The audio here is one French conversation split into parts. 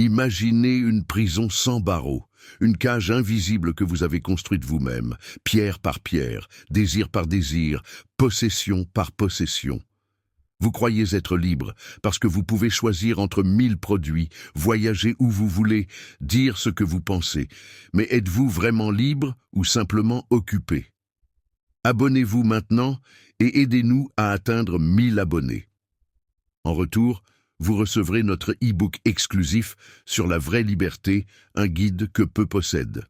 Imaginez une prison sans barreaux, une cage invisible que vous avez construite vous-même, pierre par pierre, désir par désir, possession par possession. Vous croyez être libre parce que vous pouvez choisir entre 1000 produits, voyager où vous voulez, dire ce que vous pensez. Mais êtes-vous vraiment libre ou simplement occupé? Abonnez-vous maintenant et aidez-nous à atteindre 1000 abonnés. En retour, vous recevrez notre e-book exclusif sur la vraie liberté, un guide que peu possèdent.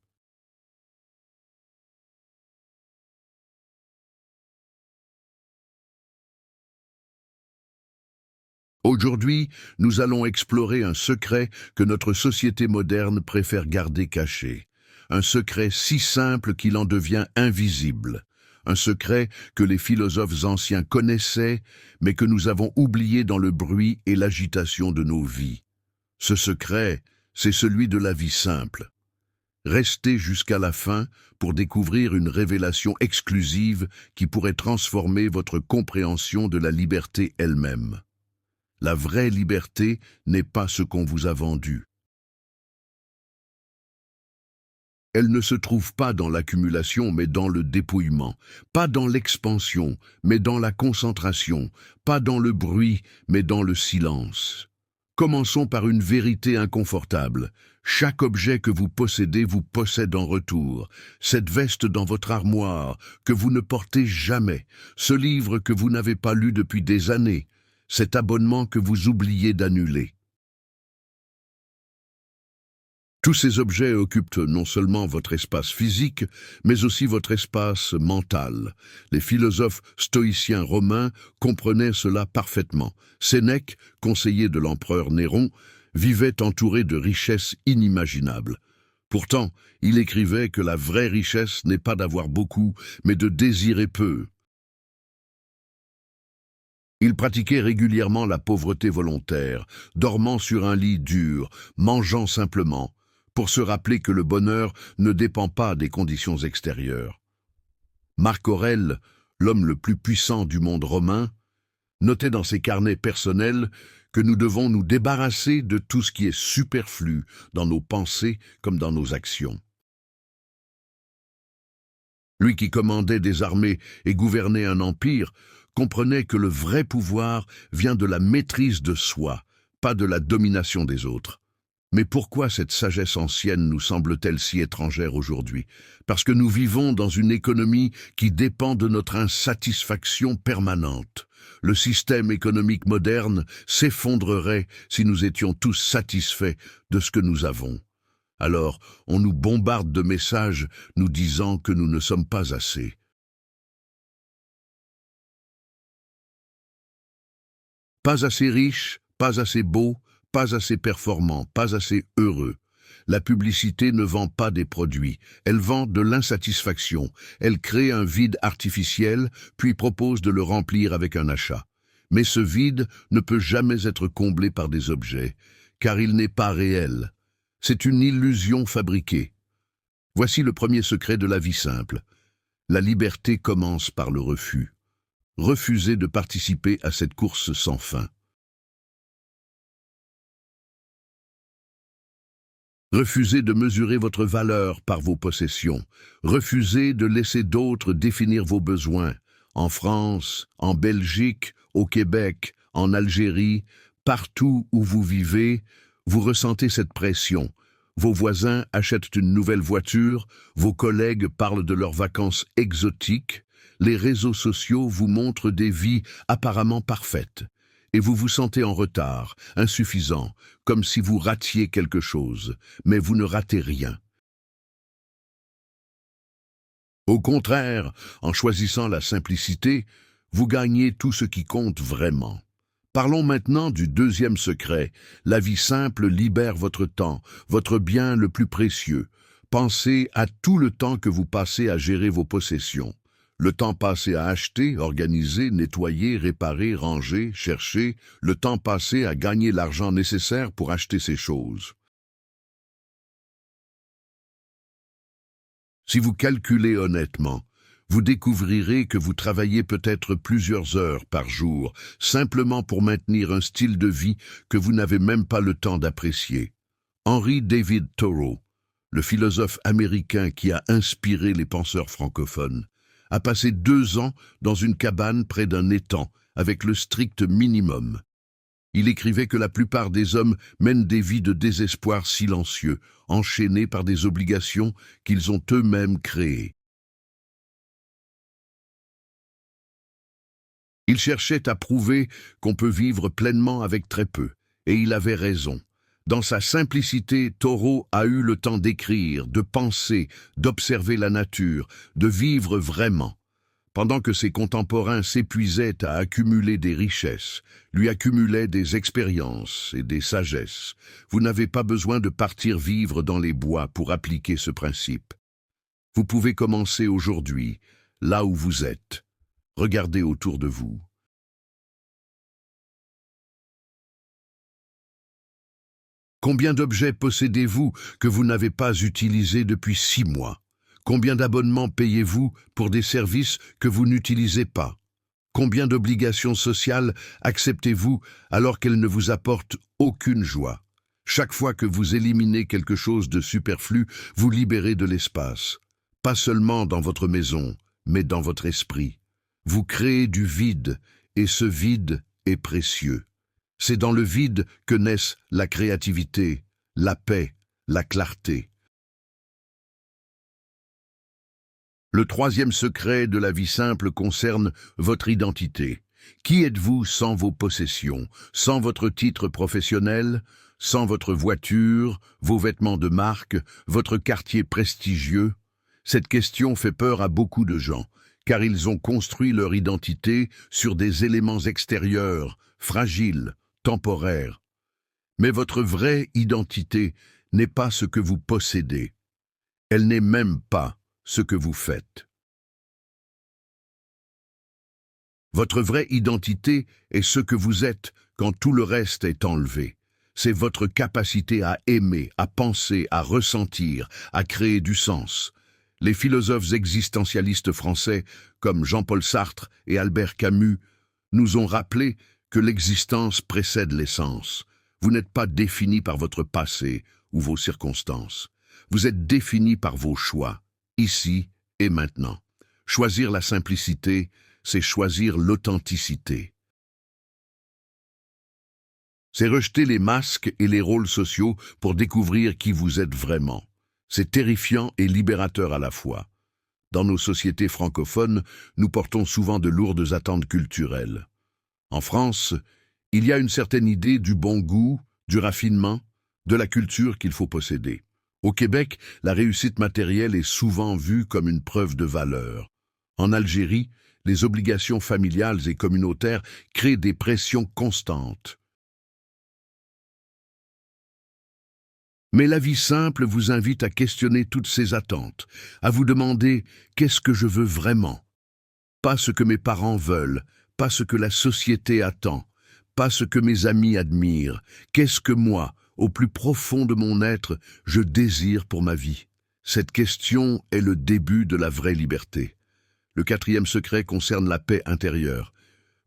Aujourd'hui, nous allons explorer un secret que notre société moderne préfère garder caché. Un secret si simple qu'il en devient invisible. Un secret que les philosophes anciens connaissaient, mais que nous avons oublié dans le bruit et l'agitation de nos vies. Ce secret, c'est celui de la vie simple. Restez jusqu'à la fin pour découvrir une révélation exclusive qui pourrait transformer votre compréhension de la liberté elle-même. La vraie liberté n'est pas ce qu'on vous a vendu. Elle ne se trouve pas dans l'accumulation, mais dans le dépouillement, pas dans l'expansion, mais dans la concentration, pas dans le bruit, mais dans le silence. Commençons par une vérité inconfortable. Chaque objet que vous possédez vous possède en retour. Cette veste dans votre armoire, que vous ne portez jamais, ce livre que vous n'avez pas lu depuis des années, cet abonnement que vous oubliez d'annuler. Tous ces objets occupent non seulement votre espace physique, mais aussi votre espace mental. Les philosophes stoïciens romains comprenaient cela parfaitement. Sénèque, conseiller de l'empereur Néron, vivait entouré de richesses inimaginables. Pourtant, il écrivait que la vraie richesse n'est pas d'avoir beaucoup, mais de désirer peu. Il pratiquait régulièrement la pauvreté volontaire, dormant sur un lit dur, mangeant simplement, pour se rappeler que le bonheur ne dépend pas des conditions extérieures. Marc Aurèle, l'homme le plus puissant du monde romain, notait dans ses carnets personnels que nous devons nous débarrasser de tout ce qui est superflu dans nos pensées comme dans nos actions. Lui qui commandait des armées et gouvernait un empire, comprenait que le vrai pouvoir vient de la maîtrise de soi, pas de la domination des autres. Mais pourquoi cette sagesse ancienne nous semble-t-elle si étrangère aujourd'hui? Parce que nous vivons dans une économie qui dépend de notre insatisfaction permanente. Le système économique moderne s'effondrerait si nous étions tous satisfaits de ce que nous avons. Alors, on nous bombarde de messages nous disant que nous ne sommes pas assez. Pas assez riche, pas assez beau, pas assez performant, pas assez heureux. La publicité ne vend pas des produits, elle vend de l'insatisfaction. Elle crée un vide artificiel, puis propose de le remplir avec un achat. Mais ce vide ne peut jamais être comblé par des objets, car il n'est pas réel. C'est une illusion fabriquée. Voici le premier secret de la vie simple. La liberté commence par le refus. Refusez de participer à cette course sans fin. Refusez de mesurer votre valeur par vos possessions. Refusez de laisser d'autres définir vos besoins. En France, en Belgique, au Québec, en Algérie, partout où vous vivez, vous ressentez cette pression. Vos voisins achètent une nouvelle voiture, vos collègues parlent de leurs vacances exotiques, les réseaux sociaux vous montrent des vies apparemment parfaites. Et vous vous sentez en retard, insuffisant, comme si vous ratiez quelque chose, mais vous ne ratez rien. Au contraire, en choisissant la simplicité, vous gagnez tout ce qui compte vraiment. Parlons maintenant du deuxième secret. La vie simple libère votre temps, votre bien le plus précieux. Pensez à tout le temps que vous passez à gérer vos possessions. Le temps passé à acheter, organiser, nettoyer, réparer, ranger, chercher, le temps passé à gagner l'argent nécessaire pour acheter ces choses. Si vous calculez honnêtement, vous découvrirez que vous travaillez peut-être plusieurs heures par jour, simplement pour maintenir un style de vie que vous n'avez même pas le temps d'apprécier. Henry David Thoreau, le philosophe américain qui a inspiré les penseurs francophones, a passé 2 ans dans une cabane près d'un étang avec le strict minimum. Il écrivait que la plupart des hommes mènent des vies de désespoir silencieux, enchaînés par des obligations qu'ils ont eux-mêmes créées. Il cherchait à prouver qu'on peut vivre pleinement avec très peu, et il avait raison. Dans sa simplicité, Thoreau a eu le temps d'écrire, de penser, d'observer la nature, de vivre vraiment. Pendant que ses contemporains s'épuisaient à accumuler des richesses, lui accumulaient des expériences et des sagesses, vous n'avez pas besoin de partir vivre dans les bois pour appliquer ce principe. Vous pouvez commencer aujourd'hui, là où vous êtes. Regardez autour de vous. Combien d'objets possédez-vous que vous n'avez pas utilisés depuis 6 mois? Combien d'abonnements payez-vous pour des services que vous n'utilisez pas? Combien d'obligations sociales acceptez-vous alors qu'elles ne vous apportent aucune joie? Chaque fois que vous éliminez quelque chose de superflu, vous libérez de l'espace. Pas seulement dans votre maison, mais dans votre esprit. Vous créez du vide, et ce vide est précieux. C'est dans le vide que naissent la créativité, la paix, la clarté. Le 3e secret de la vie simple concerne votre identité. Qui êtes-vous sans vos possessions, sans votre titre professionnel, sans votre voiture, vos vêtements de marque, votre quartier prestigieux? Cette question fait peur à beaucoup de gens, car ils ont construit leur identité sur des éléments extérieurs, fragiles, temporaires. Mais votre vraie identité n'est pas ce que vous possédez. Elle n'est même pas ce que vous faites. Votre vraie identité est ce que vous êtes quand tout le reste est enlevé. C'est votre capacité à aimer, à penser, à ressentir, à créer du sens. Les philosophes existentialistes français, comme Jean-Paul Sartre et Albert Camus, nous ont rappelé que l'existence précède l'essence. Vous n'êtes pas défini par votre passé ou vos circonstances. Vous êtes défini par vos choix, ici et maintenant. Choisir la simplicité, c'est choisir l'authenticité. C'est rejeter les masques et les rôles sociaux pour découvrir qui vous êtes vraiment. C'est terrifiant et libérateur à la fois. Dans nos sociétés francophones, nous portons souvent de lourdes attentes culturelles. En France, il y a une certaine idée du bon goût, du raffinement, de la culture qu'il faut posséder. Au Québec, la réussite matérielle est souvent vue comme une preuve de valeur. En Algérie, les obligations familiales et communautaires créent des pressions constantes. Mais la vie simple vous invite à questionner toutes ces attentes, à vous demander « qu'est-ce que je veux vraiment ?» Pas ce que mes parents veulent, pas ce que la société attend, pas ce que mes amis admirent. Qu'est-ce que moi, au plus profond de mon être, je désire pour ma vie? Cette question est le début de la vraie liberté. Le 4e secret concerne la paix intérieure.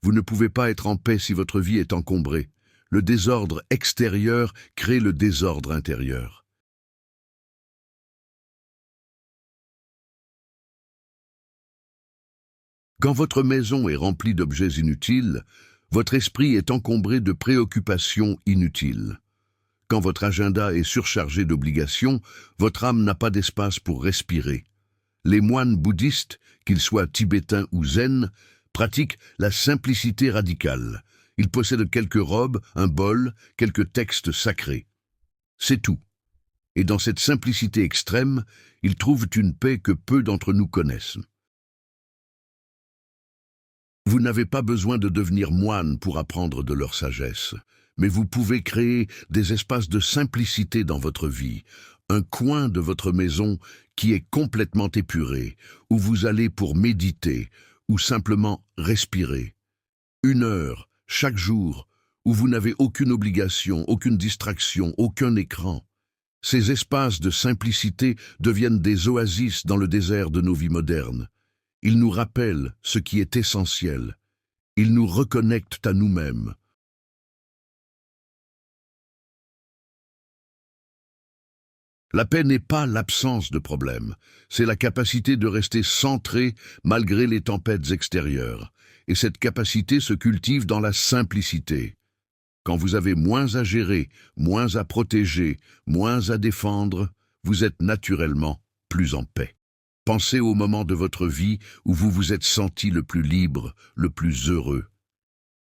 Vous ne pouvez pas être en paix si votre vie est encombrée. Le désordre extérieur crée le désordre intérieur. Quand votre maison est remplie d'objets inutiles, votre esprit est encombré de préoccupations inutiles. Quand votre agenda est surchargé d'obligations, votre âme n'a pas d'espace pour respirer. Les moines bouddhistes, qu'ils soient tibétains ou zen, pratiquent la simplicité radicale. Ils possèdent quelques robes, un bol, quelques textes sacrés. C'est tout. Et dans cette simplicité extrême, ils trouvent une paix que peu d'entre nous connaissent. Vous n'avez pas besoin de devenir moine pour apprendre de leur sagesse, mais vous pouvez créer des espaces de simplicité dans votre vie, un coin de votre maison qui est complètement épuré, où vous allez pour méditer ou simplement respirer. 1 heure, chaque jour, où vous n'avez aucune obligation, aucune distraction, aucun écran. Ces espaces de simplicité deviennent des oasis dans le désert de nos vies modernes. Ils nous rappellent ce qui est essentiel. Ils nous reconnectent à nous-mêmes. La paix n'est pas l'absence de problème, c'est la capacité de rester centré malgré les tempêtes extérieures. Et cette capacité se cultive dans la simplicité. Quand vous avez moins à gérer, moins à protéger, moins à défendre, vous êtes naturellement plus en paix. Pensez au moment de votre vie où vous vous êtes senti le plus libre, le plus heureux.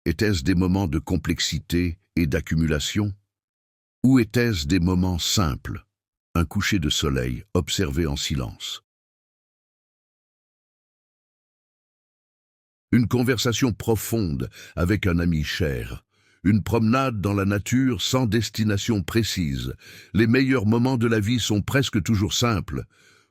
Étaient-ce des moments de complexité et d'accumulation? Ou étaient-ce des moments simples? Un coucher de soleil observé en silence. Une conversation profonde avec un ami cher. Une promenade dans la nature sans destination précise. Les meilleurs moments de la vie sont presque toujours simples.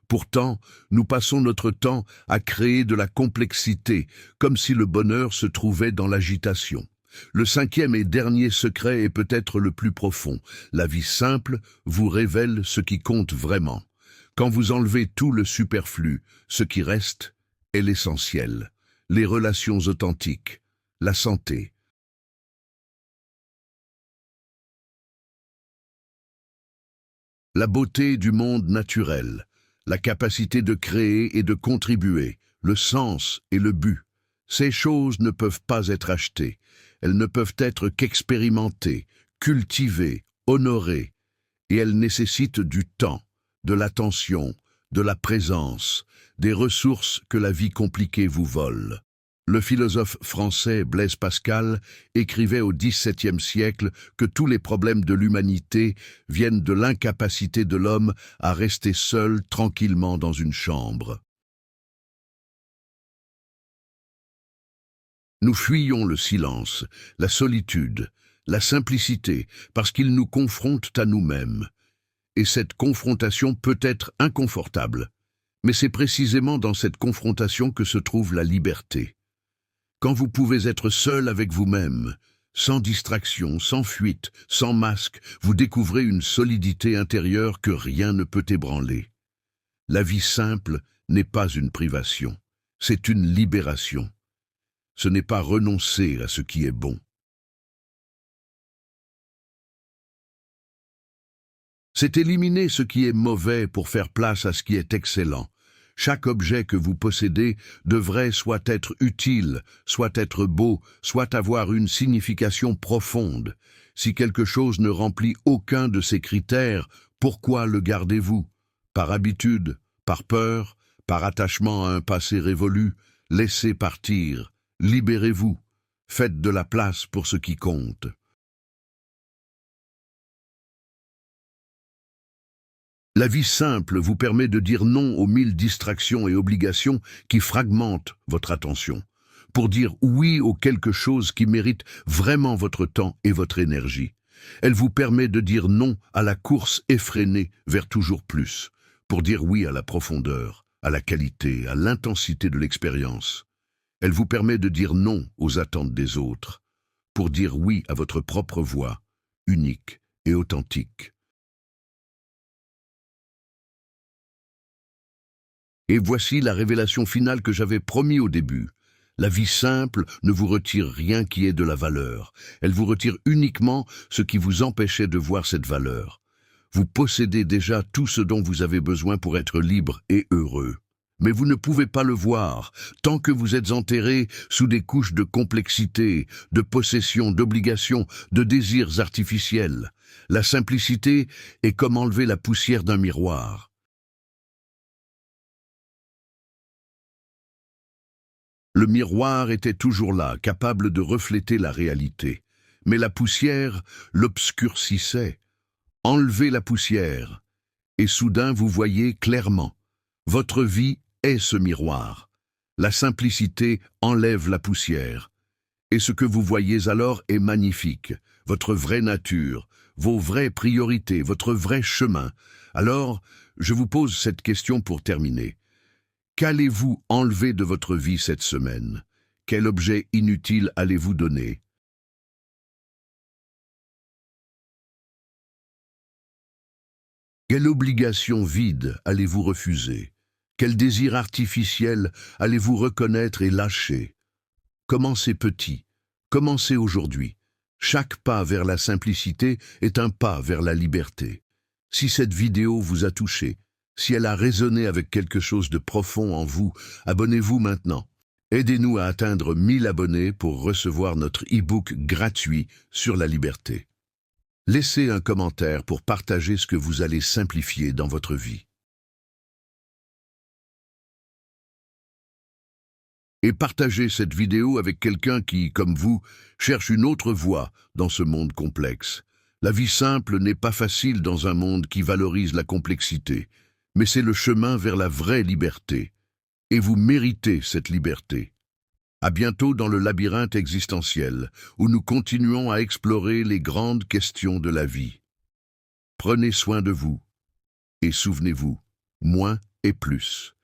Pourtant, nous passons notre temps à créer de la complexité, comme si le bonheur se trouvait dans l'agitation. Le cinquième et dernier secret est peut-être le plus profond. La vie simple vous révèle ce qui compte vraiment. Quand vous enlevez tout le superflu, ce qui reste est l'essentiel. Les relations authentiques, la santé. La beauté du monde naturel, la capacité de créer et de contribuer, le sens et le but. Ces choses ne peuvent pas être achetées. Elles ne peuvent être qu'expérimentées, cultivées, honorées, et elles nécessitent du temps, de l'attention, de la présence, des ressources que la vie compliquée vous vole. Le philosophe français Blaise Pascal écrivait au XVIIe siècle que tous les problèmes de l'humanité viennent de l'incapacité de l'homme à rester seul tranquillement dans une chambre. Nous fuyons le silence, la solitude, la simplicité, parce qu'ils nous confrontent à nous-mêmes. Et cette confrontation peut être inconfortable. Mais c'est précisément dans cette confrontation que se trouve la liberté. Quand vous pouvez être seul avec vous-même, sans distraction, sans fuite, sans masque, vous découvrez une solidité intérieure que rien ne peut ébranler. La vie simple n'est pas une privation, c'est une libération. Ce n'est pas renoncer à ce qui est bon. C'est éliminer ce qui est mauvais pour faire place à ce qui est excellent. Chaque objet que vous possédez devrait soit être utile, soit être beau, soit avoir une signification profonde. Si quelque chose ne remplit aucun de ces critères, pourquoi le gardez-vous? Par habitude, par peur, par attachement à un passé révolu, laissez partir. Libérez-vous, faites de la place pour ce qui compte. La vie simple vous permet de dire non aux 1000 distractions et obligations qui fragmentent votre attention, pour dire oui aux quelque chose qui mérite vraiment votre temps et votre énergie. Elle vous permet de dire non à la course effrénée vers toujours plus, pour dire oui à la profondeur, à la qualité, à l'intensité de l'expérience. Elle vous permet de dire non aux attentes des autres, pour dire oui à votre propre voix, unique et authentique. Et voici la révélation finale que j'avais promis au début. La vie simple ne vous retire rien qui ait de la valeur. Elle vous retire uniquement ce qui vous empêchait de voir cette valeur. Vous possédez déjà tout ce dont vous avez besoin pour être libre et heureux. Mais vous ne pouvez pas le voir tant que vous êtes enterré sous des couches de complexité, de possession, d'obligation, de désirs artificiels. La simplicité est comme enlever la poussière d'un miroir. Le miroir était toujours là, capable de refléter la réalité. Mais la poussière l'obscurcissait. Enlevez la poussière, et soudain vous voyez clairement. Votre vie est ce miroir. La simplicité enlève la poussière. Et ce que vous voyez alors est magnifique. Votre vraie nature, vos vraies priorités, votre vrai chemin. Alors, je vous pose cette question pour terminer. Qu'allez-vous enlever de votre vie cette semaine? Quel objet inutile allez-vous donner? Quelle obligation vide allez-vous refuser? Quel désir artificiel allez-vous reconnaître et lâcher? Commencez petit, commencez aujourd'hui. Chaque pas vers la simplicité est un pas vers la liberté. Si cette vidéo vous a touché, si elle a résonné avec quelque chose de profond en vous, abonnez-vous maintenant. Aidez-nous à atteindre 1000 abonnés pour recevoir notre e-book gratuit sur la liberté. Laissez un commentaire pour partager ce que vous allez simplifier dans votre vie. Et partagez cette vidéo avec quelqu'un qui, comme vous, cherche une autre voie dans ce monde complexe. La vie simple n'est pas facile dans un monde qui valorise la complexité, mais c'est le chemin vers la vraie liberté. Et vous méritez cette liberté. À bientôt dans le labyrinthe existentiel, où nous continuons à explorer les grandes questions de la vie. Prenez soin de vous, et souvenez-vous, moins est plus.